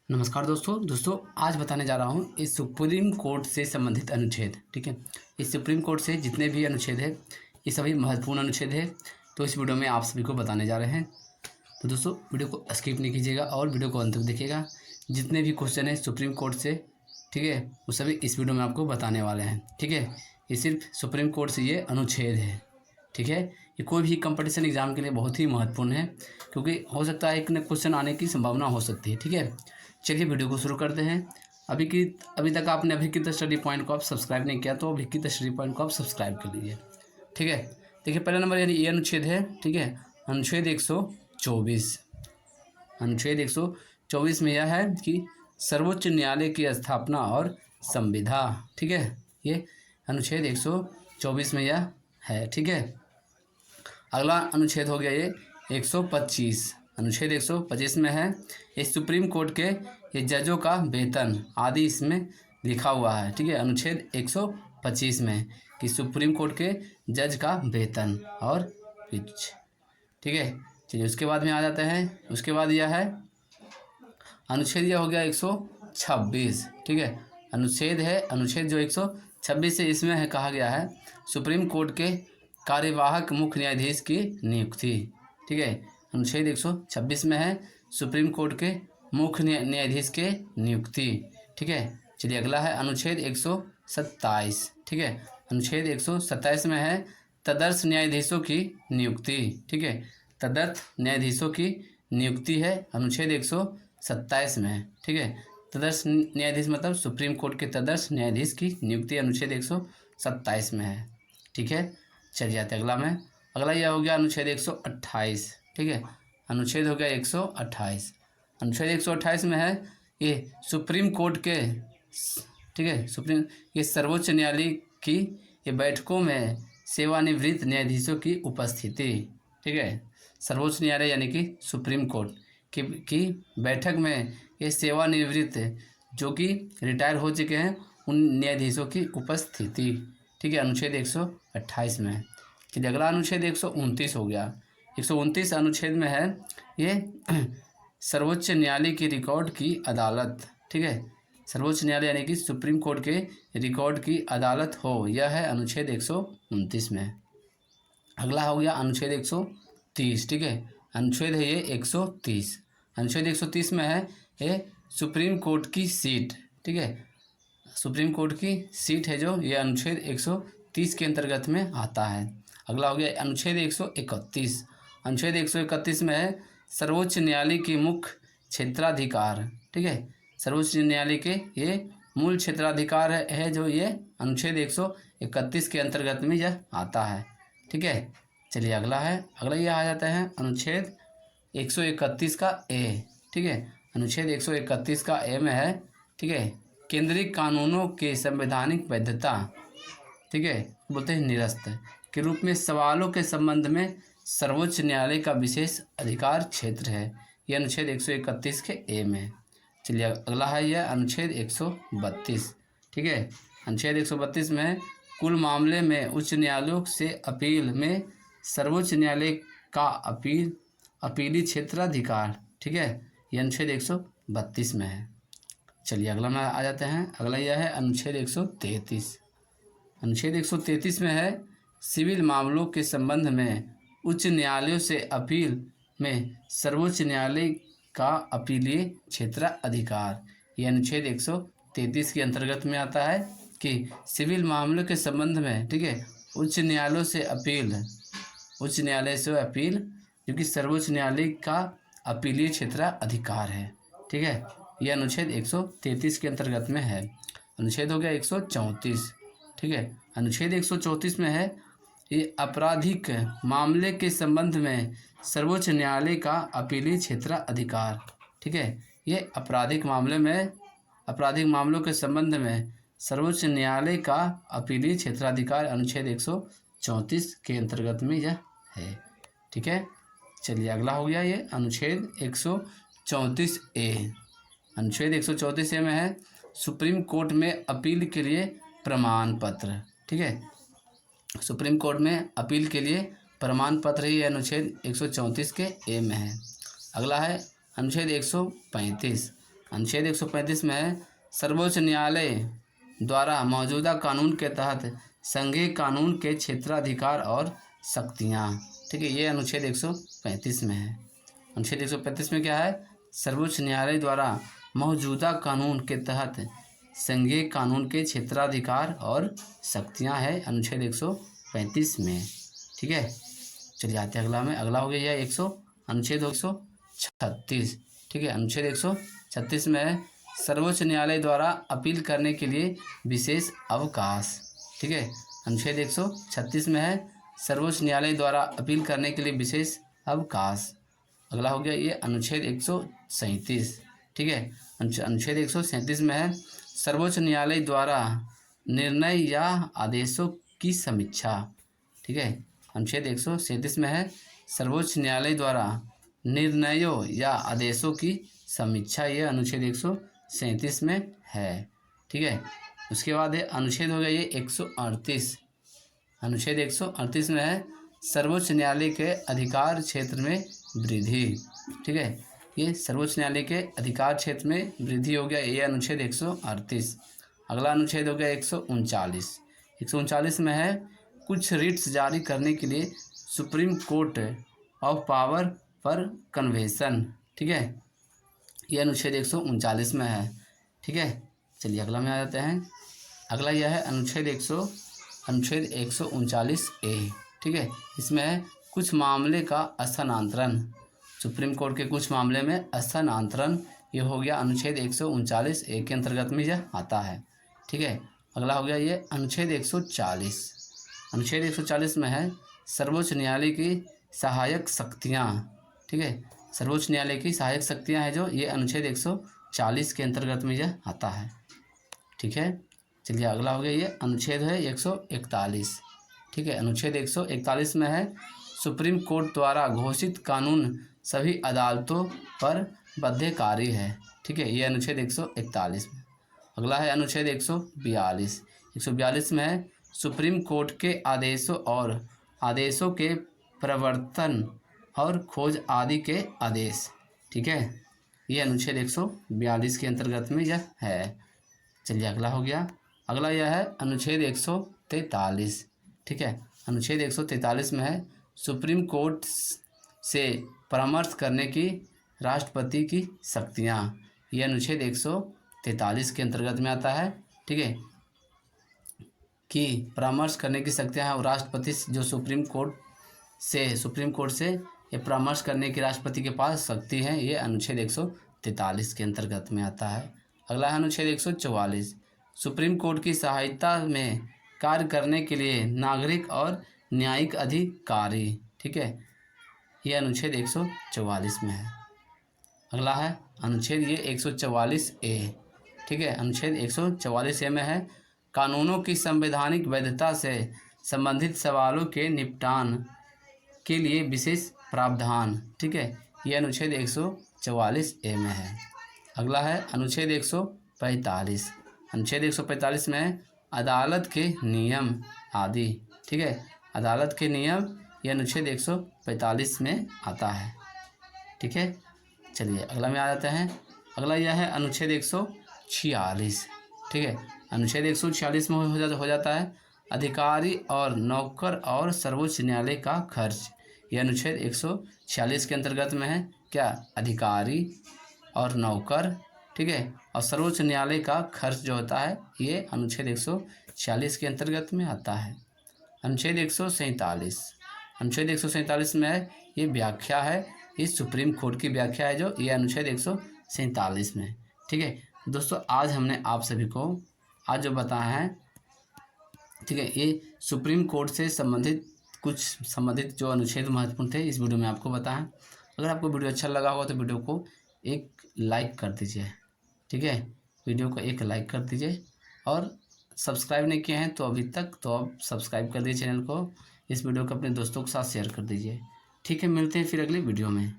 नमस्कार दोस्तों आज बताने जा रहा हूँ इस सुप्रीम कोर्ट से संबंधित अनुच्छेद। ठीक है, इस सुप्रीम कोर्ट से जितने भी अनुच्छेद है ये सभी महत्वपूर्ण अनुच्छेद है। तो इस वीडियो में आप सभी को बताने जा रहे हैं। तो दोस्तों वीडियो को स्किप नहीं कीजिएगा और वीडियो को अंत तक देखिएगा। जितने भी क्वेश्चन है सुप्रीम कोर्ट से, ठीक है, वो सभी इस वीडियो में आपको बताने वाले हैं। ठीक है, ये सिर्फ सुप्रीम कोर्ट से ये अनुच्छेद है। ठीक है, ये कोई भी कंपटीशन एग्जाम के लिए बहुत ही महत्वपूर्ण है, क्योंकि हो सकता है एक न क्वेश्चन आने की संभावना हो सकती है। ठीक है, चलिए वीडियो को शुरू करते हैं। अभी तक आपने अभिकृत स्टडी पॉइंट को आप सब्सक्राइब नहीं किया तो अभिकृत स्टडी पॉइंट को आप सब्सक्राइब कर लीजिए। ठीक है, देखिए पहला नंबर यानी ये अनुच्छेद है। ठीक है, अनुच्छेद 124। अनुच्छेद 124 में यह है कि सर्वोच्च न्यायालय की स्थापना और संविदा। ठीक है, ये अनुच्छेद 124 में यह है। ठीक है, अगला अनुच्छेद हो गया ये 125। अनुच्छेद 125 में है इस सुप्रीम कोर्ट के ये जजों का वेतन आदि इसमें लिखा हुआ है। ठीक है, अनुच्छेद 125 में कि सुप्रीम कोर्ट के जज का वेतन और पिच। ठीक है, चलिए उसके बाद में आ जाते हैं। उसके बाद यह है अनुच्छेद यह हो गया 126। ठीक है, अनुच्छेद जो 126 है इसमें है कहा गया है सुप्रीम कोर्ट के कार्यवाहक मुख्य न्यायाधीश की नियुक्ति। ठीक है, अनुच्छेद 126 में है सुप्रीम कोर्ट के मुख्य न्यायाधीश के नियुक्ति। ठीक है, चलिए अगला है अनुच्छेद 127। ठीक है, अनुच्छेद 127 में है तदर्थ न्यायाधीशों की नियुक्ति। ठीक है, तदर्थ न्यायाधीशों की नियुक्ति है अनुच्छेद 127 में। ठीक है, तदर्थ न्यायाधीश मतलब सुप्रीम कोर्ट के तदर्थ न्यायाधीश की नियुक्ति अनुच्छेद 127 में है। ठीक है, चलिए आते अगला में। अगला यह हो गया अनुच्छेद 128। ठीक है, अनुच्छेद हो गया 128। अनुच्छेद 128 में है ये सुप्रीम कोर्ट के, ठीक है, ये सर्वोच्च न्यायालय की ये बैठकों में सेवानिवृत्त न्यायाधीशों की उपस्थिति। ठीक है, सर्वोच्च न्यायालय यानी कि सुप्रीम कोर्ट की बैठक में ये सेवानिवृत्त जो कि रिटायर हो चुके हैं उन न्यायाधीशों की उपस्थिति। ठीक है, अनुच्छेद 128 में। चलिए अगला अनुच्छेद 129 हो गया। 129 अनुच्छेद में है ये सर्वोच्च न्यायालय की रिकॉर्ड की अदालत। ठीक है, सर्वोच्च न्यायालय यानी कि सुप्रीम कोर्ट के रिकॉर्ड की अदालत हो, यह है अनुच्छेद 129 में। अगला हो गया अनुच्छेद 130। ठीक है, अनुच्छेद है ये 130। अनुच्छेद 130 में है ये सुप्रीम कोर्ट की सीट। ठीक है, सुप्रीम कोर्ट की सीट है जो ये अनुच्छेद 130 के अंतर्गत में आता है। अगला हो गया अनुच्छेद 131। अनुच्छेद 131 में है सर्वोच्च न्यायालय की मुख्य क्षेत्राधिकार। ठीक है, सर्वोच्च न्यायालय के ये मूल क्षेत्राधिकार है जो ये अनुच्छेद 131 के अंतर्गत में यह आता है। ठीक है, चलिए अगला ये आ जाता है अनुच्छेद 131 का ए। ठीक है, अनुच्छेद 131 का ए में है, ठीक है, केंद्रीय कानूनों के संवैधानिक वैधता, ठीक है, बोलते हैं निरस्त के रूप में सवालों के संबंध में सर्वोच्च न्यायालय का विशेष अधिकार क्षेत्र है। यह अनुच्छेद 131 के ए में। चलिए अगला है यह अनुच्छेद 132। ठीक है, अनुच्छेद 132 में कुल मामले में उच्च न्यायालयों से अपील में सर्वोच्च न्यायालय का अपीली क्षेत्राधिकार। ठीक है, यह अनुच्छेद 132 में है। चलिए अगला में आ जाते हैं। अगला यह है अनुच्छेद 133। अनुच्छेद 133 में है सिविल मामलों के संबंध में उच्च न्यायालयों से अपील में सर्वोच्च न्यायालय का अपीलीय क्षेत्राधिकार। यह अनुच्छेद 133 के अंतर्गत में आता है कि सिविल मामलों के संबंध में, ठीक है, उच्च न्यायालयों से अपील जो कि सर्वोच्च न्यायालय का अपीलीय क्षेत्राधिकार है। ठीक है, यह अनुच्छेद 133 के अंतर्गत में है। अनुच्छेद हो गया 134। ठीक है, अनुच्छेद 134 में है ये आपराधिक मामले के संबंध में सर्वोच्च न्यायालय का अपीलीय क्षेत्राधिकार। ठीक है, ये आपराधिक मामलों के संबंध में सर्वोच्च न्यायालय का अपीलीय क्षेत्राधिकार अनुच्छेद 134 के अंतर्गत में यह है। ठीक है, चलिए अगला हो गया ये अनुच्छेद 134 ए। अनुच्छेद 134 ए में है सुप्रीम कोर्ट में अपील के लिए प्रमाण पत्र। ठीक है, सुप्रीम कोर्ट में अपील के लिए प्रमाण पत्र ही अनुच्छेद 134 के ए में है। अगला है अनुच्छेद 135। अनुच्छेद 135 में है सर्वोच्च न्यायालय द्वारा मौजूदा कानून के तहत संघीय कानून के क्षेत्राधिकार और शक्तियाँ। ठीक है, ये अनुच्छेद 135 में है। अनुच्छेद 135 में क्या है? सर्वोच्च न्यायालय द्वारा मौजूदा कानून के तहत संघीय कानून के क्षेत्राधिकार और शक्तियाँ है अनुच्छेद 135 में। ठीक है, चलिए आते हैं अगला में। अगला हो गया यह अनुच्छेद 136। ठीक है, अनुच्छेद 136 में है सर्वोच्च न्यायालय द्वारा अपील करने के लिए विशेष अवकाश। ठीक है, अनुच्छेद 136 में है सर्वोच्च न्यायालय द्वारा अपील करने के लिए विशेष अवकाश। अगला हो गया ये अनुच्छेद 137। ठीक है, अनुच्छेद 137 में है सर्वोच्च न्यायालय द्वारा निर्णय या आदेशों की समीक्षा। ठीक है, अनुच्छेद 137 में है सर्वोच्च न्यायालय द्वारा निर्णयों या आदेशों की समीक्षा। ये अनुच्छेद 137 में है। ठीक है, उसके बाद है अनुच्छेद हो गया ये 138। अनुच्छेद 138 में है सर्वोच्च न्यायालय के अधिकार क्षेत्र में वृद्धि। ठीक है, ये सर्वोच्च न्यायालय के अधिकार क्षेत्र में वृद्धि हो गया, ये अनुच्छेद 138। अगला अनुच्छेद हो गया 139। 139 में है कुछ रिट्स जारी करने के लिए सुप्रीम कोर्ट ऑफ पावर पर कन्वेंशन। ठीक है, ये अनुच्छेद 139 में है। ठीक है, चलिए अगला में आ जाते हैं। अगला यह है अनुच्छेद 139A। ठीक है, इसमें है कुछ मामले का स्थानांतरण, सुप्रीम कोर्ट के कुछ मामले में स्थानांतरण, ये हो गया अनुच्छेद 139A के अंतर्गत में यह आता है। ठीक है, अगला हो गया ये अनुच्छेद 140। अनुच्छेद 140 में है सर्वोच्च न्यायालय की सहायक शक्तियाँ। ठीक है, सर्वोच्च न्यायालय की सहायक शक्तियाँ हैं जो, ये अनुच्छेद 140 के अंतर्गत में यह आता है। ठीक है, चलिए अगला हो गया ये अनुच्छेद है 141। ठीक है, अनुच्छेद 141 में है सुप्रीम कोर्ट द्वारा घोषित कानून सभी अदालतों पर बाध्यकारी है। ठीक है, ये अनुच्छेद 141 में। अगला है अनुच्छेद 142। 142 में है सुप्रीम कोर्ट के आदेशों और आदेशों के प्रवर्तन और खोज आदि के आदेश। ठीक है, ये अनुच्छेद 142 के अंतर्गत में यह है। चलिए अगला हो गया। अगला यह है अनुच्छेद 143। ठीक है, अनुच्छेद 143 में है सुप्रीम कोर्ट से परामर्श करने की राष्ट्रपति की शक्तियाँ। ये अनुच्छेद 143 के अंतर्गत में आता है। ठीक है, कि परामर्श करने की शक्तियाँ हैं और राष्ट्रपति जो सुप्रीम कोर्ट से ये परामर्श करने की राष्ट्रपति के पास शक्ति है, ये अनुच्छेद 143 के अंतर्गत में आता है। अगला है अनुच्छेद 144। सुप्रीम कोर्ट की सहायता में कार्य करने के लिए नागरिक और न्यायिक अधिकारी। ठीक है, ये अनुच्छेद 144 में है। अगला है अनुच्छेद ये 144A। ठीक है, अनुच्छेद 144A में है कानूनों की संवैधानिक वैधता से संबंधित सवालों के निपटान के लिए विशेष प्रावधान। ठीक है, ये अनुच्छेद 144A में है। अगला है अनुच्छेद 145। अनुच्छेद 145 में अदालत के नियम आदि। ठीक है, अदालत के नियम, ये अनुच्छेद 145 में आता है। ठीक है, चलिए अगला में आ जाते हैं। अगला यह है अनुच्छेद 146। ठीक है, अनुच्छेद 146 में हो जाता है अधिकारी और नौकर और सर्वोच्च न्यायालय का खर्च। यह अनुच्छेद 146 के अंतर्गत में है क्या? अधिकारी और नौकर। ठीक है, और सर्वोच्च न्यायालय का खर्च जो होता है ये अनुच्छेद 146 के अंतर्गत में आता है। अनुच्छेद 147। अनुच्छेद 147 में है ये व्याख्या है, इस सुप्रीम कोर्ट की व्याख्या है जो ये अनुच्छेद 147 में। ठीक है दोस्तों, आज हमने आप सभी को आज जो बताया है, ठीक है, ये सुप्रीम कोर्ट से संबंधित जो अनुच्छेद महत्वपूर्ण थे इस वीडियो में आपको बताया। अगर आपको वीडियो अच्छा लगा होगा तो वीडियो को एक लाइक कर दीजिए। ठीक है, वीडियो को एक लाइक कर दीजिए और सब्सक्राइब नहीं किए हैं तो अभी तक तो आप सब्सक्राइब कर दीजिए चैनल को। इस वीडियो को अपने दोस्तों के साथ शेयर कर दीजिए। ठीक है, मिलते हैं फिर अगली वीडियो में।